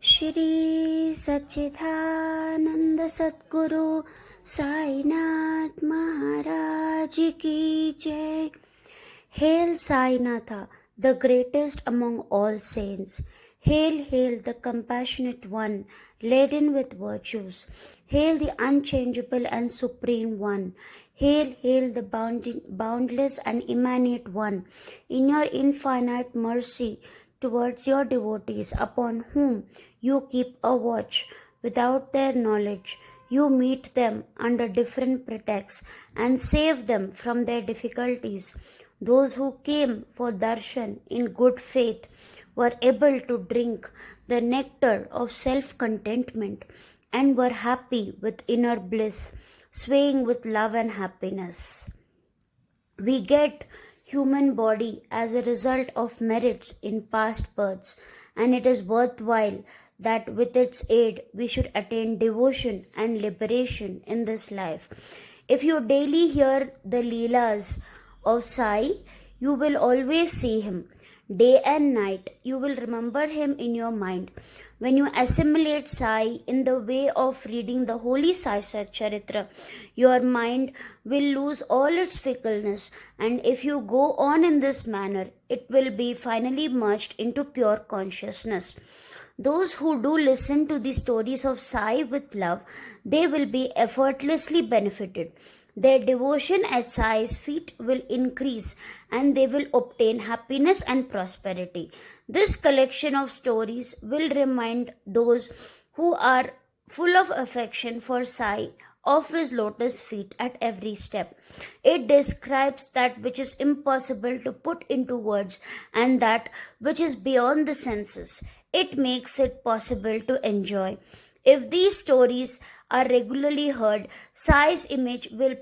श्री सच्चिदानंद सद्गुरु साईनाथ महाराज की जय. Hail Sainatha, the greatest among all saints. Hail, hail the compassionate one, laden with virtues. Hail the unchangeable and supreme one. Hail, hail the boundless and immanent one. In your infinite mercy towards your devotees, upon whom you keep a watch, without their knowledge, you meet them under different pretexts and save them from their difficulties. Those who came for darshan in good faith were able to drink the nectar of self-contentment and were happy with inner bliss, swaying with love and happiness. We get human body as a result of merits in past births, and it is worthwhile that with its aid we should attain devotion and liberation in this life. If you daily hear the Leelas of Sai, you will always see him. Day and night, you will remember him in your mind. When you assimilate Sai in the way of reading the holy Sai Satcharitra, your mind will lose all its fickleness, and if you go on in this manner, it will be finally merged into pure consciousness. Those who do listen to the stories of Sai with love, they will be effortlessly benefited. Their devotion at Sai's feet will increase and they will obtain happiness and prosperity. This collection of stories will remind those who are full of affection for Sai of his lotus feet at every step. It describes that which is impossible to put into words and that which is beyond the senses. It makes it possible to enjoy. If these stories are regularly heard, Sai's image will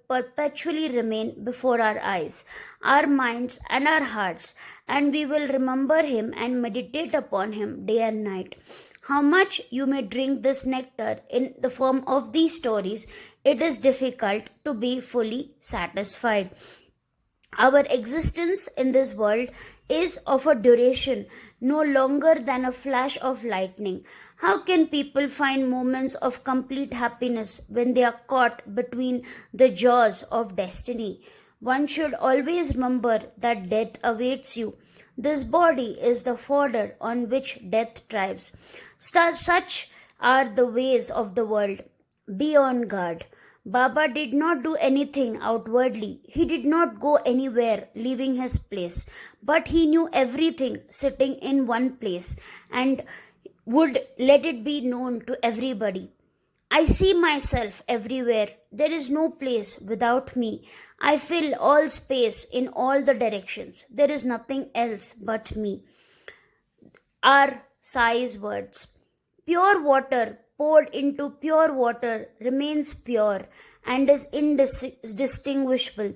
perpetually remain before our eyes, our minds, and our hearts, and we will remember him and meditate upon him day and night. How much you may drink this nectar in the form of these stories, it is difficult to be fully satisfied. Our existence in this world is of a duration no longer than a flash of lightning. How can people find moments of complete happiness when they are caught between the jaws of destiny? One should always remember that death awaits you. This body is the fodder on which death thrives. Such are the ways of the world. Be on guard. Baba did not do anything outwardly. He did not go anywhere leaving his place. But he knew everything sitting in one place and would let it be known to everybody. I see myself everywhere. There is no place without me. I fill all space in all the directions. There is nothing else but me. Are Sai's words. Pure water poured into pure water remains pure and is indistinguishable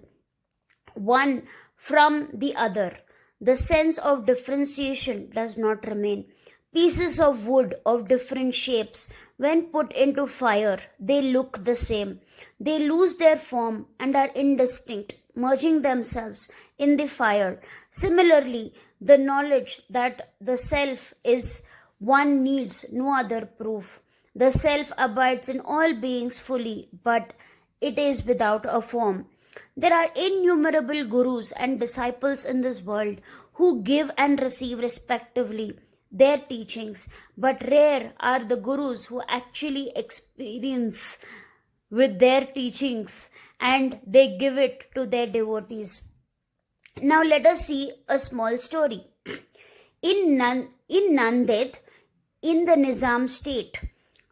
one from the other. The sense of differentiation does not remain. Pieces of wood of different shapes, when put into fire, they look the same. They lose their form and are indistinct, merging themselves in the fire. Similarly, the knowledge that the self is one needs no other proof. The self abides in all beings fully, but it is without a form. There are innumerable gurus and disciples in this world who give and receive respectively their teachings, but rare are the gurus who actually experience with their teachings and they give it to their devotees. Now let us see a small story. In Nanded, in the Nizam state,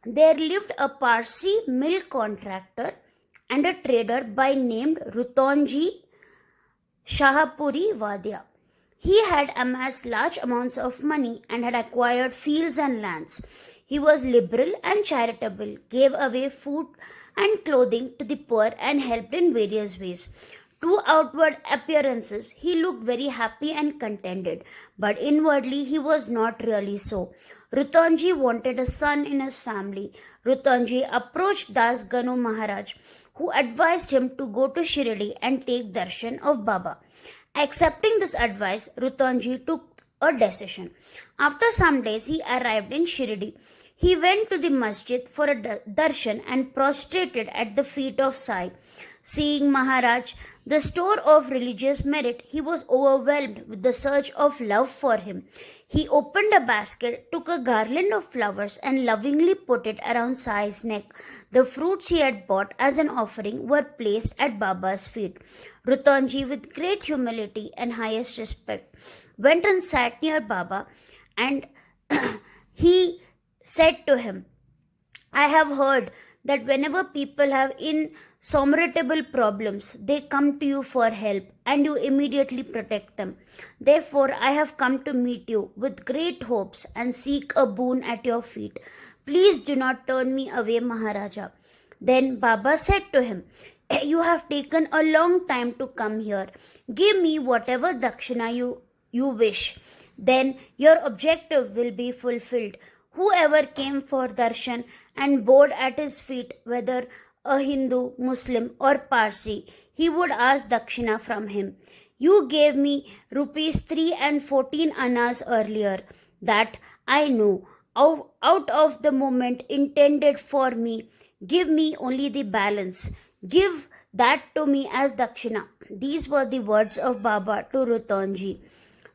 there lived a Parsi milk contractor and a trader by name Rutonji Shahapuri Vadya. He had amassed large amounts of money and had acquired fields and lands. He was liberal and charitable, gave away food and clothing to the poor and helped in various ways. To outward appearances, he looked very happy and contented, but inwardly he was not really so. Rutonji wanted a son in his family. Rutonji approached Das Ganu Maharaj, who advised him to go to Shirdi and take darshan of Baba. Accepting this advice, Rutonji took a decision. After some days, he arrived in Shirdi. He went to the masjid for a darshan and prostrated at the feet of Sai. Seeing Maharaj, the store of religious merit, he was overwhelmed with the surge of love for him. He opened a basket, took a garland of flowers, and lovingly put it around Sai's neck. The fruits he had bought as an offering were placed at Baba's feet. Rutanji, with great humility and highest respect, went and sat near Baba, and he said to him, I have heard that whenever people have insurmountable problems, they come to you for help and you immediately protect them. Therefore, I have come to meet you with great hopes and seek a boon at your feet. Please do not turn me away, Maharaja. Then Baba said to him, You have taken a long time to come here. Give me whatever dakshina you wish. Then your objective will be fulfilled. Whoever came for darshan and bowed at his feet, whether a Hindu, Muslim, or Parsi, he would ask dakshina from him. You gave me rupees 3 and 14 annas earlier. That I know. Out of the moment intended for me, give me only the balance. Give that to me as dakshina. These were the words of Baba to Rutanji.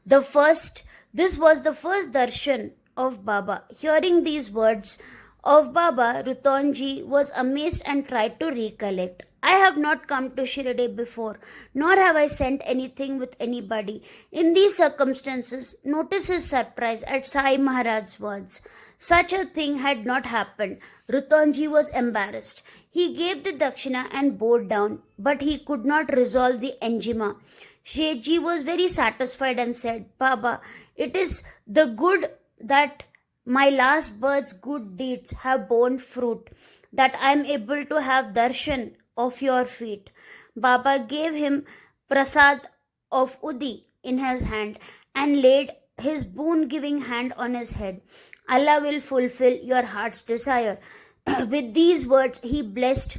This was the first darshan of Baba. Hearing these words of Baba, Rutanji was amazed and tried to recollect. I have not come to Shirdi before, nor have I sent anything with anybody. In these circumstances, notice his surprise at Sai Maharaj's words. Such a thing had not happened. Rutanji was embarrassed. He gave the dakshina and bowed down, but he could not resolve the enjima. Shethji was very satisfied and said, Baba, it is the good that my last birth's good deeds have borne fruit, that I am able to have darshan of your feet. Baba gave him prasad of Udi in his hand and laid his boon-giving hand on his head. Allah will fulfill your heart's desire. With these words, he blessed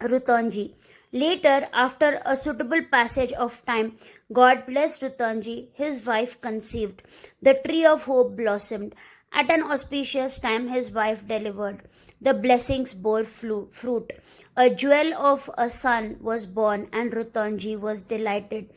Rutanji. Later, after a suitable passage of time, God blessed Rutanji. His wife conceived. The tree of hope blossomed. At an auspicious time, his wife delivered. The blessings bore fruit. A jewel of a son was born, and Rutanji was delighted.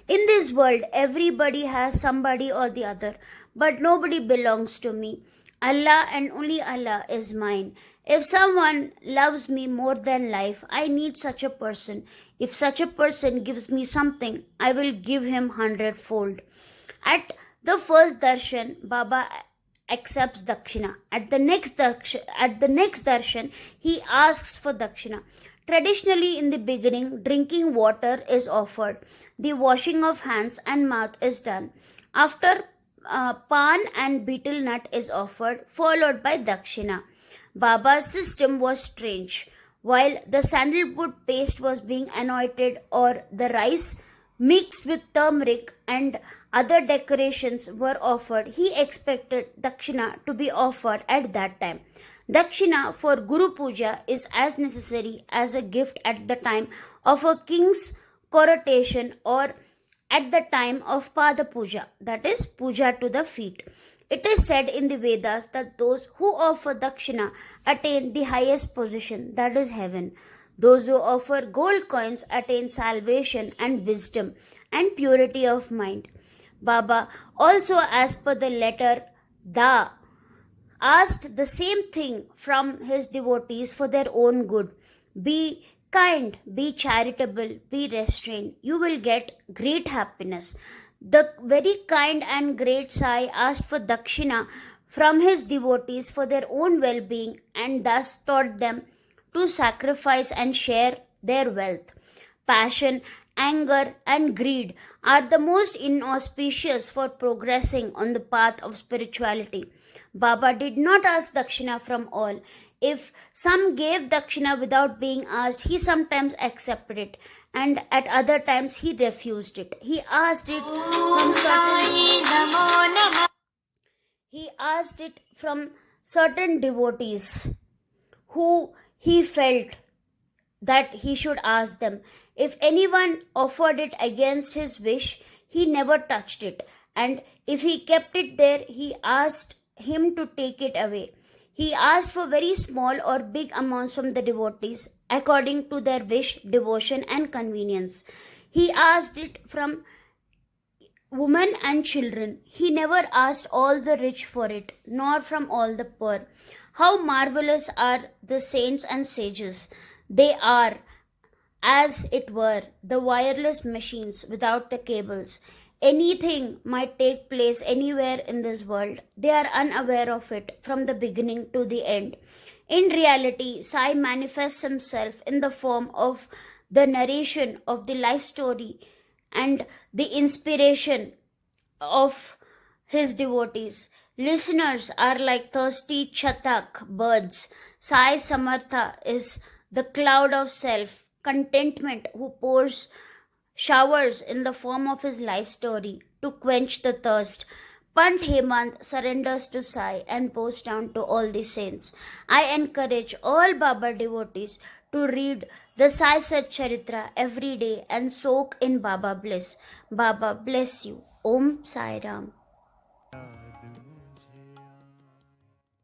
In this world, everybody has somebody or the other, but nobody belongs to me. Allah and only Allah is mine. If someone loves me more than life, I need such a person. If such a person gives me something, I will give him 100-fold. At the first darshan, Baba accepts dakshina. At the next darshan, he asks for dakshina. Traditionally, in the beginning, drinking water is offered. The washing of hands and mouth is done. After pan and betel nut is offered, followed by dakshina. Baba's system was strange. While the sandalwood paste was being anointed or the rice mixed with turmeric and other decorations were offered, he expected dakshina to be offered at that time. Dakshina for Guru Puja is as necessary as a gift at the time of a king's coronation or at the time of Pada Puja, that is, puja to the feet. It is said in the Vedas that those who offer dakshina attain the highest position, that is heaven. Those who offer gold coins attain salvation and wisdom and purity of mind. Baba, also as per the letter Da, asked the same thing from his devotees for their own good. Be kind, be charitable, be restrained. You will get great happiness. The very kind and great Sai asked for dakshina from his devotees for their own well-being and thus taught them to sacrifice and share their wealth. Passion, anger, and greed are the most inauspicious for progressing on the path of spirituality. Baba did not ask dakshina from all. If some gave dakshina without being asked, he sometimes accepted it, and at other times he refused it. He asked it from certain devotees who he felt that he should ask them. If anyone offered it against his wish, he never touched it. and if he kept it there, he asked him to take it away. He asked for very small or big amounts from the devotees according to their wish, devotion, and convenience. He asked it from women and children. He never asked all the rich for it, nor from all the poor. How marvelous are the saints and sages! They are, as it were, the wireless machines without the cables. Anything might take place anywhere in this world. They are unaware of it from the beginning to the end. In reality, Sai manifests himself in the form of the narration of the life story and the inspiration of his devotees. Listeners are like thirsty chatak birds. Sai Samartha is the cloud of self contentment who pours showers in the form of his life story to quench the thirst. Pant Hemant surrenders to Sai and bows down to all the saints. I encourage all Baba devotees to read the Sai Sat Charitra every day and soak in Baba bliss. Baba bless you. Om Sai Ram.